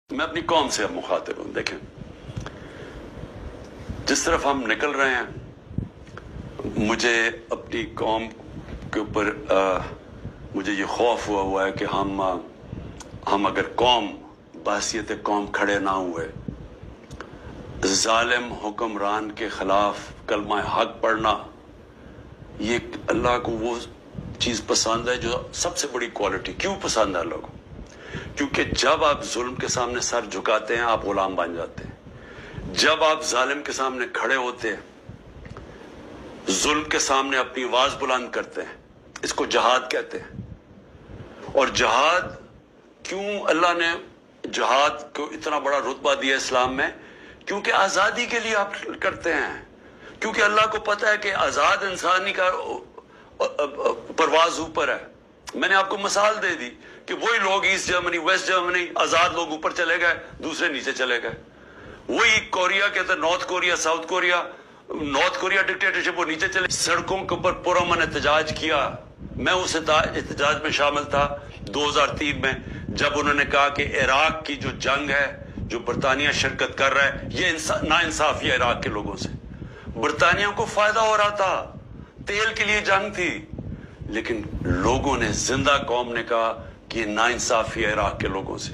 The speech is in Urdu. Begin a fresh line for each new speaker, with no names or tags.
میں اپنی قوم سے اب مخاطب ہوں. دیکھیں جس طرف ہم نکل رہے ہیں مجھے اپنی قوم کے اوپر مجھے یہ خوف ہوا ہے کہ ہم اگر قوم بحیثیت قوم کھڑے نہ ہوئے، ظالم حکمران کے خلاف کلمہ حق پڑھنا، یہ اللہ کو وہ چیز پسند ہے جو سب سے بڑی کوالٹی. کیوں پسند ہے اللہ کو؟ کیونکہ جب آپ ظلم کے سامنے سر جھکاتے ہیں آپ غلام بن جاتے ہیں. جب آپ ظالم کے سامنے کھڑے ہوتے ہیں، ظلم کے سامنے اپنی آواز بلند کرتے ہیں، اس کو جہاد کہتے ہیں. اور جہاد کیوں اللہ نے جہاد کو اتنا بڑا رتبہ دیا اسلام میں؟ کیونکہ آزادی کے لیے آپ کرتے ہیں. کیونکہ اللہ کو پتہ ہے کہ آزاد انسانی کا پرواز اوپر ہے. میں نے آپ کو مثال دے دی کہ وہی لوگ ایسٹ جرمنی ویسٹ جرمنی آزاد لوگ اوپر چلے گئے، دوسرے نیچے چلے گئے. وہی کوریا کے اندر North Korea South Korea, North Korea dictatorship, وہ نیچے چلے. سڑکوں کے اوپر پرامن احتجاج کیا. میں اس احتجاج میں شامل تھا 2003 میں، جب انہوں نے کہا کہ عراق کی جو جنگ ہے، جو برطانیہ شرکت کر رہا ہے، یہ ناانصافی ہے عراق کے لوگوں سے. برطانیہ کو فائدہ ہو رہا تھا، تیل کے لیے جنگ تھی، لیکن لوگوں نے، زندہ قوم نے کہا کہ یہ ناانصافی ہے عراق کے لوگوں سے.